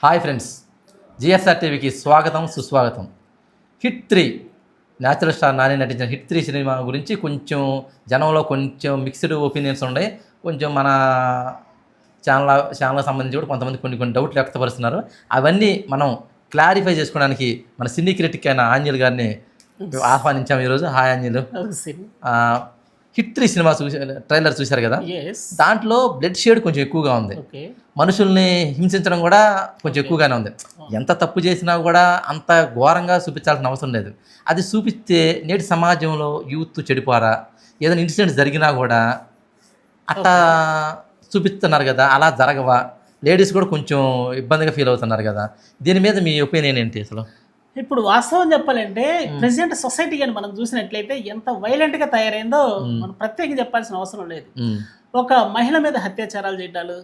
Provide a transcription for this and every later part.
Hi friends, GSR టీవీకి స్వాగతం సుస్వాగతం. హిట్ 3 న్యాచురల్ స్టార్ నాని నటించిన హిట్ 3 సినిమా గురించి కొంచెం జనంలో కొంచెం మిక్స్డ్ ఒపీనియన్స్ ఉన్నాయి. కొంచెం మన ఛానల్కి సంబంధించి కూడా కొంతమంది కొన్ని డౌట్లు వ్యక్తపరుస్తున్నారు. అవన్నీ మనం క్లారిఫై చేసుకోవడానికి మన సినీ క్రిటిక్ అయిన ఆంజల్ గారిని ఆహ్వానించాము ఈరోజు. Hi Anjal. Hit 3 cinema trailer చూశారు కదా, దాంట్లో బ్లడ్ షేడ్ కొంచెం ఎక్కువగా ఉంది. మనుషుల్ని హింసించడం కూడా కొంచెం ఎక్కువగానే ఉంది. ఎంత తప్పు చేసినా కూడా అంత ఘోరంగా చూపించాల్సిన అవసరం లేదు. అది చూపిస్తే నేటి సమాజంలో యూత్ చెడిపోరా, ఏదైనా ఇన్సిడెంట్ జరిగినా కూడా అట్లా చూపిస్తున్నారు కదా, అలా జరగవా? లేడీస్ కూడా కొంచెం ఇబ్బందిగా ఫీల్ అవుతున్నారు కదా, దీని మీద మీ ఒపీనియన్ ఏంటి అసలు? ఇప్పుడు వాస్తవం చెప్పాలంటే ప్రెసిడెంట్ సొసైటీ కానీ మనం చూసినట్లయితే ఎంత వైలెంట్ గా తయారైందో మనం ప్రత్యేకంగా చెప్పాల్సిన అవసరం లేదు. ఒక మహిళ మీద అత్యాచారాలు చేయటాలు,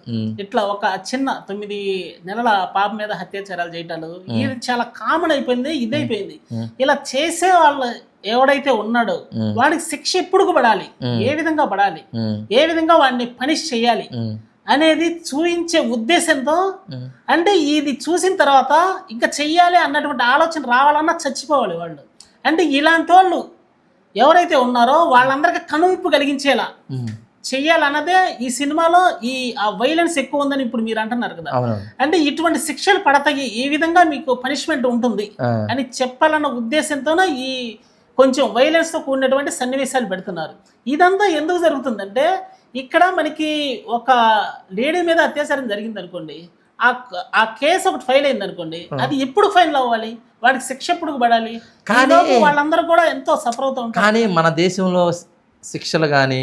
ఇట్లా ఒక చిన్న 9 నెలల పాప మీద అత్యాచారాలు చేయటాలు, ఇది చాలా కామన్ అయిపోయింది, ఇదైపోయింది. ఇలా చేసే వాళ్ళు ఎవడైతే ఉన్నాడో వాడికి శిక్ష ఎప్పుడు పడాలి, ఏ విధంగా పడాలి, ఏ విధంగా వాడిని పనిష్ చేయాలి అనేది చూపించే ఉద్దేశంతో, అంటే ఇది చూసిన తర్వాత ఇంకా చెయ్యాలి అన్నటువంటి ఆలోచన రావాలన్నా చచ్చిపోవాలి వాళ్ళు. అంటే ఇలాంటి వాళ్ళు ఎవరైతే ఉన్నారో వాళ్ళందరికీ కనువిప్పు కలిగించేలా చెయ్యాలన్నదే ఈ సినిమాలో ఆ వైలెన్స్ ఎక్కువ ఉందని ఇప్పుడు మీరు అంటున్నారు కదా. అంటే ఇటువంటి శిక్షలు పడతాయి, ఈ విధంగా మీకు పనిష్మెంట్ ఉంటుంది అని చెప్పాలన్న ఉద్దేశంతోనే ఈ కొంచెం వైలెన్స్తో కూడినటువంటి సన్నివేశాలు పెడుతున్నారు. ఇదంతా ఎందుకు జరుగుతుందంటే, ఇక్కడ మనకి ఒక లేడీ మీద అత్యాచారం జరిగింది అనుకోండి, ఆ కేసు ఒకటి ఫైల్ అయింది అనుకోండి, అది ఎప్పుడు ఫైల్ అవ్వాలి, వాడికి శిక్ష ఎప్పుడు పడాలి, కానీ వాళ్ళందరూ కూడా ఎంతో సఫర్ అవుతూ ఉంటారు. కానీ మన దేశంలో శిక్షలు కానీ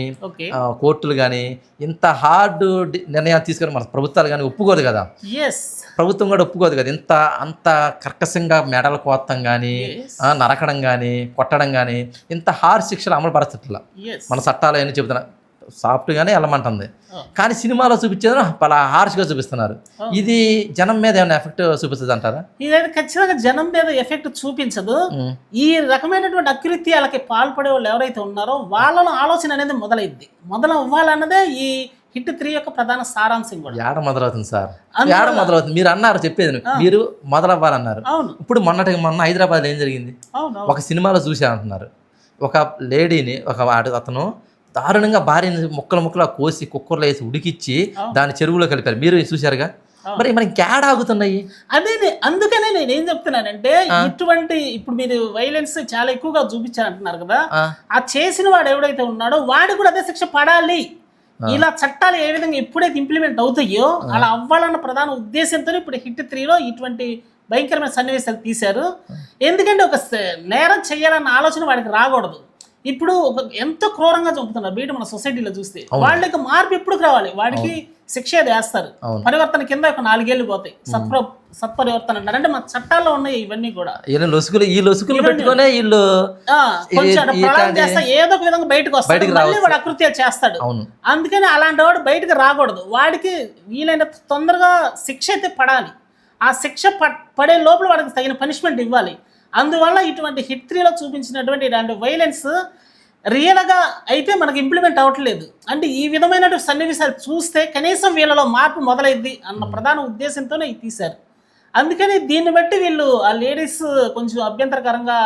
కోర్టులు కానీ ఇంత హార్డ్ నిర్ణయాలు తీసుకొని మన ప్రభుత్వాలు కానీ ఒప్పుకోదు కదా. ప్రభుత్వం కూడా ఒప్పుకోదు కదా. అంత కర్కశంగా మెడల కోత్తం కానీ, నరకడం కానీ, కొట్టడం కానీ, ఇంత హార్డ్ శిక్షలు అమలు పరచట్లా. మన చట్టాలు అవన్నీ చెబుతున్నా సాఫ్ట్గానే వెళ్ళమంటుంది, కానీ సినిమాలో చూపించేది అలా హార్ష్గా చూపిస్తున్నారు. ఇది జనం మీద ఏమైనా ఎఫెక్ట్ చూపిస్తుంది అంటారా? ఇదైతే ఖచ్చితంగా జనం మీద ఎఫెక్ట్ చూపించదు. ఈ రకమైనటువంటి అకృత్యాలకి పాల్పడే వాళ్ళు ఎవరైతే ఉన్నారో వాళ్ళలో ఆలోచన అనేది మొదలవ్వాలన్నదే ఈ హిట్ 3 యొక్క ప్రధాన సారాంశం. కూడా ఏడ మొదలవుతుంది సార్, ఏడ మొదలవుతుంది మీరు అన్నారు, చెప్పేది మీరు మొదలవ్వాలన్నారు. ఇప్పుడు మొన్న హైదరాబాద్లో ఏం జరిగింది, ఒక సినిమాలో చూసా అంటున్నారు, ఒక లేడీని అతను దారుణంగా భార్యని ముక్కలు కోసి కుక్కర్లో వేసి ఉడికిచ్చి దాని చెరువులో కలిపారు. మీరు చూశారుగా. మరి మనకి క్యాడ్ ఆగుతున్నాయి. అందుకనే నేను ఏం చెప్తున్నానంటే, ఇటువంటి ఇప్పుడు మీరు వైలెన్స్ చాలా ఎక్కువగా చూపించారంటున్నారు కదా, ఆ చేసిన వాడు ఎవడైతే ఉన్నాడో వాడు కూడా అదే శిక్ష పడాలి. ఇలా చట్టాలు ఏ విధంగా ఎప్పుడైతే ఇంప్లిమెంట్ అవుతాయో అలా అవ్వాలన్న ప్రధాన ఉద్దేశంతో ఇప్పుడు హిట్ 3లో ఇటువంటి భయంకరమైన సన్నివేశాలు తీశారు. ఎందుకంటే ఒక నేరం చేయాలన్న ఆలోచన వాడికి రాకూడదు. ఇప్పుడు ఎంతో క్రూరంగా చంపుతున్నారు బయట మన సొసైటీలో చూస్తే. వాళ్ళకి మార్పు ఎప్పుడు రావాలి, వాడికి శిక్ష వేస్తారు, పరివర్తన కింద ఒక 4 ఏళ్ళు పోతాయి, సత్పరివర్తన అంటారు. అంటే మన చట్టాల్లో ఉన్నాయి ఇవన్నీ కూడా. ఏదో ఒక విధంగా బయటకు వస్తాడు, వాడు అకృత్యాలు చేస్తాడు. అందుకని అలాంటి వాడు బయటకు రాకూడదు. వాడికి వీలైన తొందరగా శిక్ష అయితే పడాలి. ఆ శిక్ష పడే లోపల వాడికి తగిన పనిష్మెంట్ ఇవ్వాలి. అందువల్ల ఇటువంటి హిట్ 3లో చూపించినటువంటి ఇలాంటి వైలెన్స్ రియల్గా అయితే మనకి ఇంప్లిమెంట్ అవ్వట్లేదు. అంటే ఈ విధమైన సన్నివేశాలు చూస్తే కనీసం వీళ్ళలో మార్పు మొదలైద్ది అన్న ప్రధాన ఉద్దేశంతోనే ఇది తీశారు. అందుకని దీన్ని బట్టి వీళ్ళు ఆ లేడీస్ కొంచెం అభ్యంతరకరంగా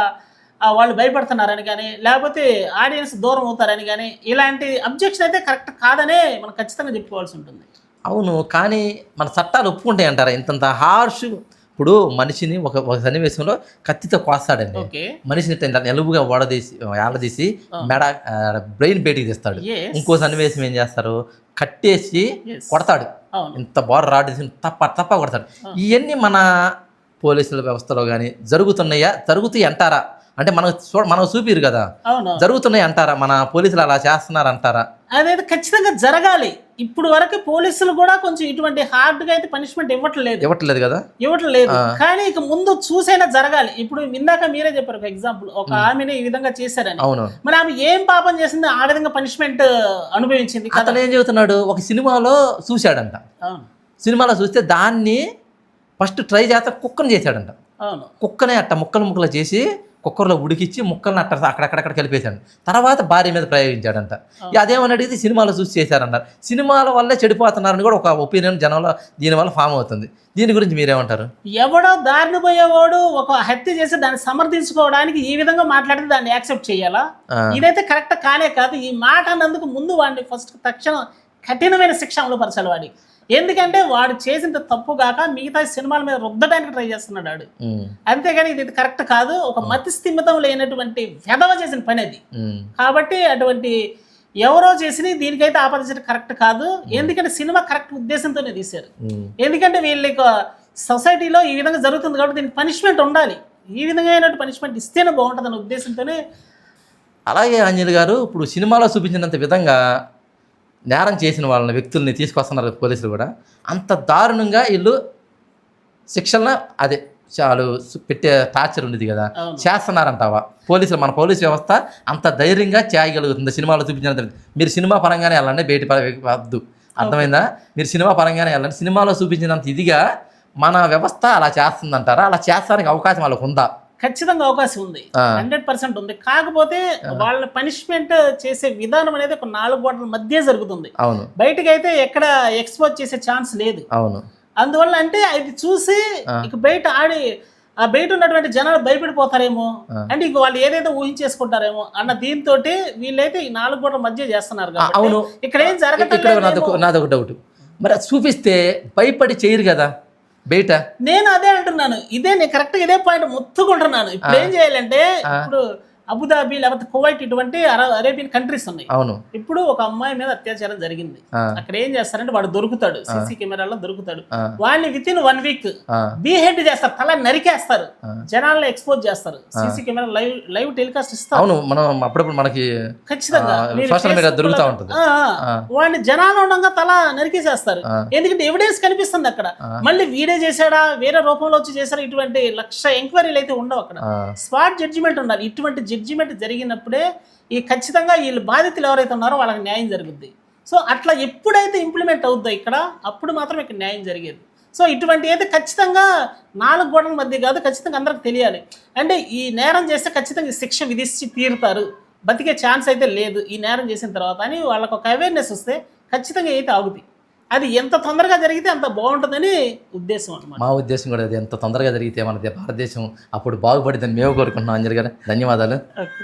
వాళ్ళు భయపడుతున్నారని కానీ, లేకపోతే ఆడియన్స్ దూరం అవుతారని కానీ, ఇలాంటి అబ్జెక్షన్ అయితే కరెక్ట్ కాదనే మనం ఖచ్చితంగా చెప్పుకోవాల్సి ఉంటుంది. అవును, కానీ మన చట్టాలు ఒప్పుకుంటాయి అంటారా? ఇంత హార్ష్. ఇప్పుడు మనిషిని ఒక సన్నివేశంలో కత్తితో కోస్తాడండి, మనిషిని ఎలుబుగా ఏళ్ళదీసి మెడ బ్రెయిన్ బయటికి తీస్తాడు. ఇంకో సన్నివేశం ఏం చేస్తారు, కట్టేసి కొడతాడు, ఇంత బాగా రాడ్ తీసి తప్ప కొడతాడు. ఇవన్నీ మన పోలీసుల వ్యవస్థలో కానీ జరుగుతాయి అంటారా? అంటే మనకు చూపిరు కదా, జరుగుతున్నాయి అంటారా? మన పోలీసులు అలా చేస్తున్నారు అంటారా? అదైతే ఖచ్చితంగా జరగాలి. ఇప్పుడు వరకు పోలీసులు కూడా కొంచెం ఇటువంటి హార్డ్ గా అయితే పనిష్మెంట్ ఇవ్వట్లేదు కదా, కానీ ఇక ముందు చూసైనా జరగాలి. ఇప్పుడు ఇందాక మీరే చెప్పారు ఒక ఎగ్జాంపుల్, ఒక ఆమెని ఈ విధంగా చేశారని. మరి ఆమె ఏం పాపం చేసింది ఆ విధంగా పనిష్మెంట్ అనుభవించింది? అతను ఏం చెబుతున్నాడు, ఒక సినిమాలో చూశాడంట, సినిమాలో చూస్తే దాన్ని ఫస్ట్ ట్రై చేస్తా కుక్కను చేశాడంట. కుక్కనే అట్ట ముక్కలు చేసి కుక్కర్లో ఉడికిచ్చి ముక్కల్ని అక్కడక్కడ కలిపేశాడు. తర్వాత భార్య మీద ప్రయోగించాడంట. అదేమని అడిగితే సినిమాలో చూసి చేశారన్నారు. సినిమాల వల్లే చెడిపోతున్నారని కూడా ఒక ఒపీనియన్ జనంలో దీనివల్ల ఫామ్ అవుతుంది. దీని గురించి మీరేమంటారు? ఎవడో దారిని పోయేవాడు ఒక హత్య చేసి దాన్ని సమర్థించుకోవడానికి ఈ విధంగా మాట్లాడితే దాన్ని యాక్సెప్ట్ చేయాలా? ఇదైతే కరెక్ట్ కానే కాదు. ఈ మాట అన్నందుకు ముందు వాడిని ఫస్ట్ తక్షణం కఠినమైన శిక్ష అమలుపరచాలి వాడి. ఎందుకంటే వాడు చేసిన తప్పు కాక మిగతా సినిమాల మీద రుద్దడానికి ట్రై చేస్తున్నాడు వాడు. అంతేగాని ఇది కరెక్ట్ కాదు. ఒక మతి స్థిమితం లేనటువంటి వెధవ చేసిన పని అది. కాబట్టి అటువంటి ఎవరో చేసి దీనికైతే ఆపాదించడం కరెక్ట్ కాదు. ఎందుకంటే సినిమా కరెక్ట్ ఉద్దేశంతోనే తీశారు. ఎందుకంటే వీళ్ళకి సొసైటీలో ఈ విధంగా జరుగుతుంది కాబట్టి దీనికి పనిష్మెంట్ ఉండాలి. ఈ విధంగా పనిష్మెంట్ ఇస్తేనే బాగుంటుంది అనే ఉద్దేశంతోనే. అలాగే ఆంజనేయులు గారు, ఇప్పుడు సినిమాలో చూపించినంత విధంగా నేరం చేసిన వాళ్ళని వ్యక్తుల్ని తీసుకొస్తున్నారు పోలీసులు కూడా. అంత దారుణంగా వీళ్ళు శిక్షణ అదే చాలు పెట్టే టార్చర్ ఉండేది కదా, చేస్తున్నారంటావా పోలీసులు? మన పోలీసు వ్యవస్థ అంత ధైర్యంగా చేయగలుగుతుంది సినిమాలో చూపించినంత? మీరు సినిమా పరంగానే వెళ్ళండి, బయట వద్దు, అర్థమైందా? మీరు సినిమా పరంగానే వెళ్ళండి. సినిమాలో చూపించినంత ఇదిగా మన వ్యవస్థ అలా చేస్తుందంటారా? అలా చేస్తానికి అవకాశం వాళ్ళకు ఉందా? ఖచ్చితంగా అవకాశం ఉంది, 100% ఉంది. కాకపోతే వాళ్ళ పనిష్మెంట్ చేసే విధానం అనేది ఒక 4 గోడల మధ్య జరుగుతుంది. అవును, బయటకు అయితే ఎక్కడ ఎక్స్పోజ్ చేసే ఛాన్స్ లేదు. అవును. అందువల్ల అంటే అది చూసి ఇక బయట ఆ బయట ఉన్నటువంటి జనాలు భయపడిపోతారేమో, అంటే ఇంక వాళ్ళు ఏదైతే ఊహించేసుకుంటారేమో అన్న దీంతో వీళ్ళైతే ఈ 4 గోడల మధ్య చేస్తున్నారు. అవును, ఇక్కడ ఏం జరగట్లేదు. నాదొక డౌట్, మరి చూపిస్తే భయపడి చేయరు కదా బయట? నేను అదే అంటున్నాను, నేను కరెక్ట్ ఇదే పాయింట్ ముత్తుకుంటున్నాను. ఇప్పుడు ఏం చేయాలంటే, ఇప్పుడు అబుదాబి లేకపోతే కువైట్ ఇటువంటి అరేబియన్ కంట్రీస్ ఉన్నాయి. అవును. ఇప్పుడు ఒక అమ్మాయి మీద అత్యాచారం జరిగింది. అక్కడ ఏం చేస్తారంటే వాడు దొరుకుతాడు, సీసీ కెమెరాలో దొరుకుతాడు. వాడిని విత్ ఇన్ 1 వీక్ బీహెడ్ చేస్తారు, తల నరికేస్తారు, జనాలను ఎక్స్పోజ్ చేస్తారు. సీసీ కెమెరా లైవ్ టెలికాస్ట్ ఇస్తారు. అవును, మనం అప్పుడప్పుడు మనకి ఖచ్చితంగా సోషల్ మీడియా దొరుకుతా ఉంటుంది. వాడిని జనాలు ఉండగా తల నరికేసేస్తారు. ఎందుకంటే ఎవిడెన్స్ కనిపిస్తుంది అక్కడ. మళ్ళీ వీడే చేశాడా, వేరే రూపంలో వచ్చి చేశాడా, ఇటువంటి 1,00,000 ఎంక్వైరీలు అయితే ఉండవు అక్కడ. స్పాట్ జడ్జిమెంట్ ఉండాలి. ఇటువంటి జడ్జిమెంట్ జరిగినప్పుడే ఈ ఖచ్చితంగా వీళ్ళు బాధితులు ఎవరైతే ఉన్నారో వాళ్ళకి న్యాయం జరుగుద్ది. సో అట్లా ఎప్పుడైతే ఇంప్లిమెంట్ అవుద్దో ఇక్కడ, అప్పుడు మాత్రం ఇక్కడ న్యాయం జరిగేది. సో ఇటువంటి అయితే ఖచ్చితంగా 4 గోడల మధ్య కాదు, ఖచ్చితంగా అందరికి తెలియాలి. అంటే ఈ నేరం చేస్తే ఖచ్చితంగా శిక్ష విధించి తీరుతారు, బతికే ఛాన్స్ అయితే లేదు ఈ నేరం చేసిన తర్వాత అని వాళ్ళకు ఒక అవేర్నెస్ వస్తే ఖచ్చితంగా అయితే ఆగుతాయి. అది ఎంత తొందరగా జరిగితే అంత బాగుంటుందని ఉద్దేశం అన్నమాట. మా ఉద్దేశం కూడా అది ఎంత తొందరగా జరిగితే మన భారతదేశం అప్పుడు బాగుపడిద్దని మేము కోరుకుంటున్నాం. అంజలి గారు ధన్యవాదాలు. ఓకే.